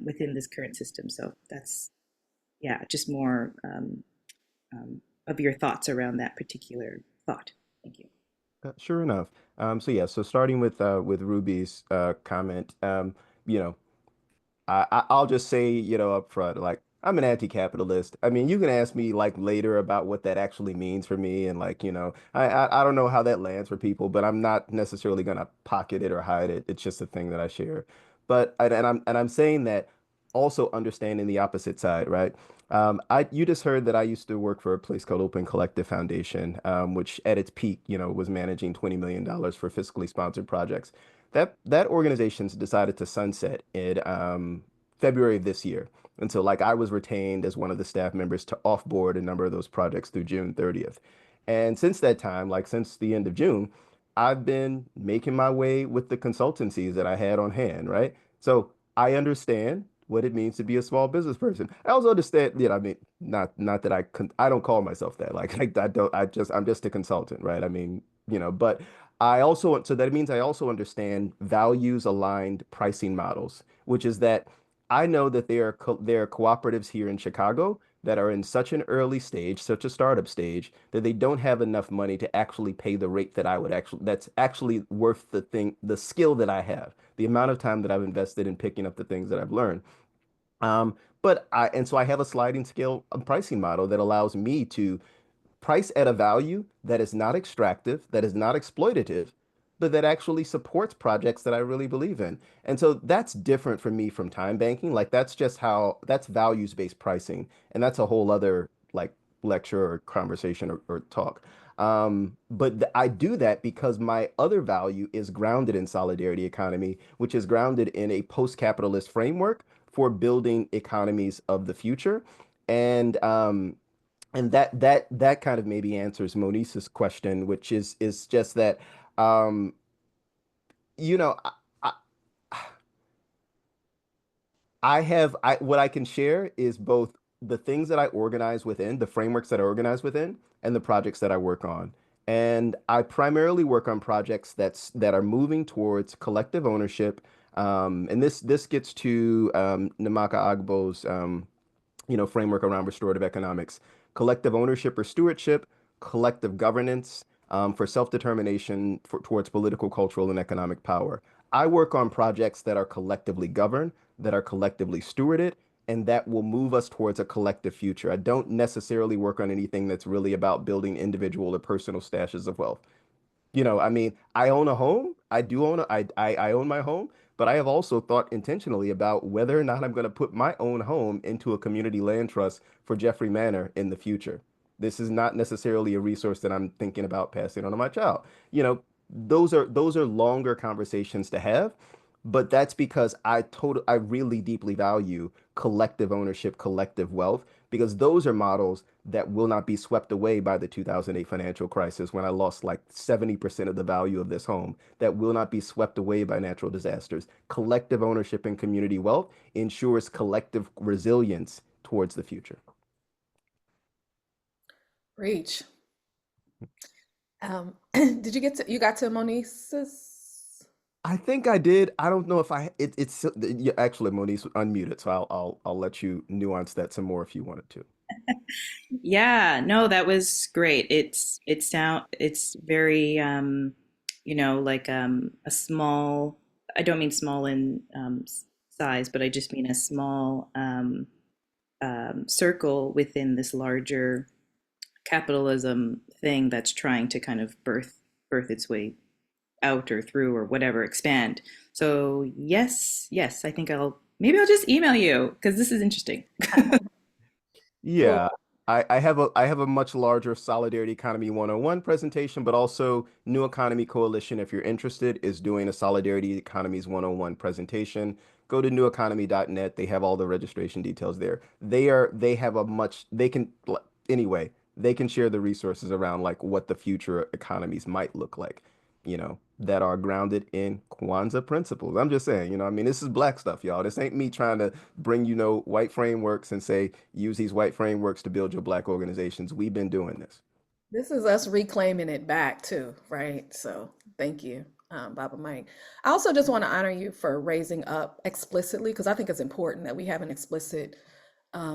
within this current system. So that's just more of your thoughts around that particular thought. Thank you. Sure enough. So starting with Ruby's comment, you know, I'll just say, up front, like I'm an anti-capitalist. I mean, you can ask me like later about what that actually means for me, and like, I don't know how that lands for people, but I'm not necessarily gonna pocket it or hide it. It's just a thing that I share. And I'm saying that also understanding the opposite side, right? You just heard that I used to work for a place called Open Collective Foundation, which at its peak, was managing $20 million for fiscally sponsored projects. That organization's decided to sunset in February of this year. And so like I was retained as one of the staff members to offboard a number of those projects through June 30th. And since that time, like since the end of June, I've been making my way with the consultancies that I had on hand, right? So I understand what it means to be a small business person. I also understand, I mean, not that I don't call myself that. Like I don't, I'm just a consultant, right? I mean, but so that means I also understand values aligned pricing models, which is that I know that there are cooperatives here in Chicago that are in such an early stage, such a startup stage, that they don't have enough money to actually pay the rate that that's actually worth the skill that I have, the amount of time that I've invested in picking up the things that I've learned. So I have a sliding scale pricing model that allows me to price at a value that is not extractive, that is not exploitative, but that actually supports projects that I really believe in. And so that's different for me from time banking. Like that's values-based pricing. And that's a whole other like lecture or conversation or talk. But I do that because my other value is grounded in solidarity economy, which is grounded in a post-capitalist framework for building economies of the future. And that kind of maybe answers Monisa's question, which is just that um, you know I, what I can share is both the things that I organize within, the frameworks that I organize within, and the projects that I work on. And I primarily work on projects that are moving towards collective ownership. And this gets to Namaka Agbo's framework around restorative economics, collective ownership or stewardship, collective governance for self-determination towards political, cultural, and economic power. I work on projects that are collectively governed, that are collectively stewarded, and that will move us towards a collective future. I don't necessarily work on anything that's really about building individual or personal stashes of wealth. I mean, I own a home. I do own I own my home, but I have also thought intentionally about whether or not I'm going to put my own home into a community land trust for Jeffrey Manor in the future. This is not necessarily a resource that I'm thinking about passing on to my child. Those are longer conversations to have, but that's because I really deeply value collective ownership, collective wealth, because those are models that will not be swept away by the 2008 financial crisis when I lost like 70% of the value of this home, that will not be swept away by natural disasters. Collective ownership and community wealth ensures collective resilience towards the future. Reach. Did you got to Monique's? I think I did. I don't know if it's actually Moniz unmuted, so I'll let you nuance that some more if you wanted to. Yeah, no, that was great. It's very like a small, I don't mean small in size, but I just mean a small circle within this larger capitalism thing that's trying to kind of birth its way out or through or whatever, expand. So yes, I think I'll just email you because this is interesting. Yeah, Cool. I have a much larger Solidarity Economy 101 presentation, but also New Economy Coalition, if you're interested, is doing a Solidarity Economies 101 presentation. Go to neweconomy.net. They have all the registration details there. They have a much they can anyway, they can share the resources around like what the future economies might look like, that are grounded in Kwanzaa principles. I'm just saying, I mean, this is black stuff, y'all. This ain't me trying to bring, white frameworks and say, use these white frameworks to build your black organizations. We've been doing this. This is us reclaiming it back too, right? So thank you, Baba Mike. I also just want to honor you for raising up explicitly, because I think it's important that we have an explicit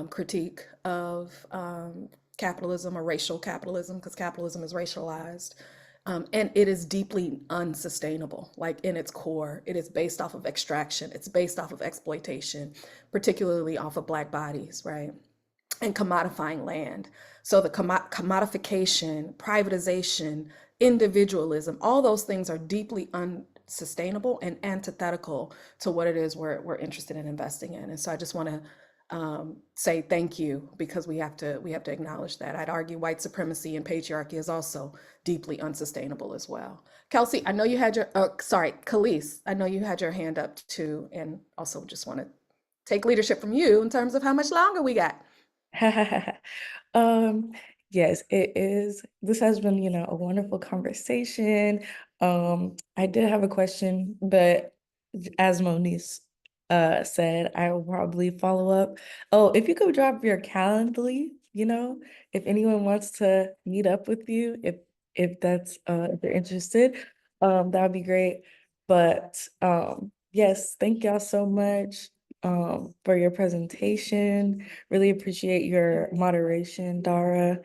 critique of capitalism or racial capitalism, because capitalism is racialized. And it is deeply unsustainable, like in its core. It is based off of extraction, it's based off of exploitation, particularly off of Black bodies, right? And commodifying land. So the commodification, privatization, individualism, all those things are deeply unsustainable and antithetical to what it is we're interested in investing in. And so I just want to say thank you, because we have to acknowledge that. I'd argue white supremacy and patriarchy is also deeply unsustainable as well. Kelsey, I know you had Khalees, I know you had your hand up too, and also just want to take leadership from you in terms of how much longer we got. Um, yes, it is. This has been, a wonderful conversation. I did have a question, but as Moniz said, I will probably follow up. Oh, if you could drop your Calendly, if anyone wants to meet up with you, if that's if they're interested, that would be great. But yes, thank y'all so much for your presentation. Really appreciate your moderation, Dara.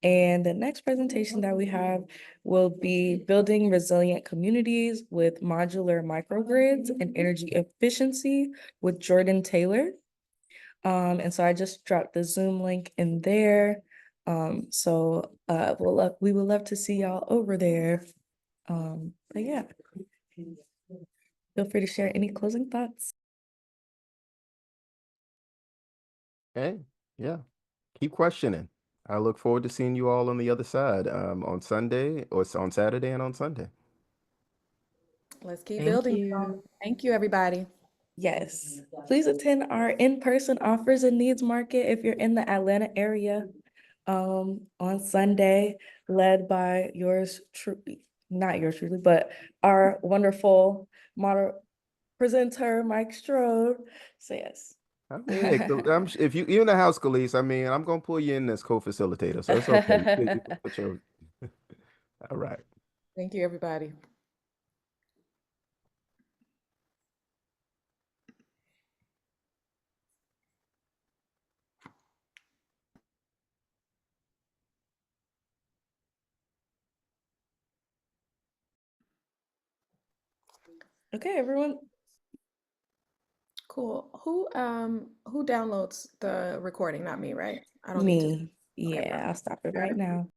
And the next presentation that we have will be Building Resilient Communities with Modular Microgrids and Energy Efficiency with Jordan Taylor. And so I just dropped the Zoom link in there. So we would love to see y'all over there. But yeah, feel free to share any closing thoughts. Okay. Yeah. Keep questioning. I look forward to seeing you all on the other side on Sunday, or on Saturday and on Sunday. Let's keep Thank building. you. Thank you, everybody. Yes, please attend our in-person offers and needs market if you're in the Atlanta area on Sunday, led by yours truly, not yours truly, but our wonderful model presenter, Mike Strode. So yes. I mean, hey, if you're in the house, Khalees, I mean, I'm gonna pull you in as co-facilitator, so it's okay. You can put your... All right. Thank you, everybody. Okay, everyone. Cool. Who downloads the recording? Not me, right? I don't need to. Me. Okay, Yeah, perfect. I'll stop it right now.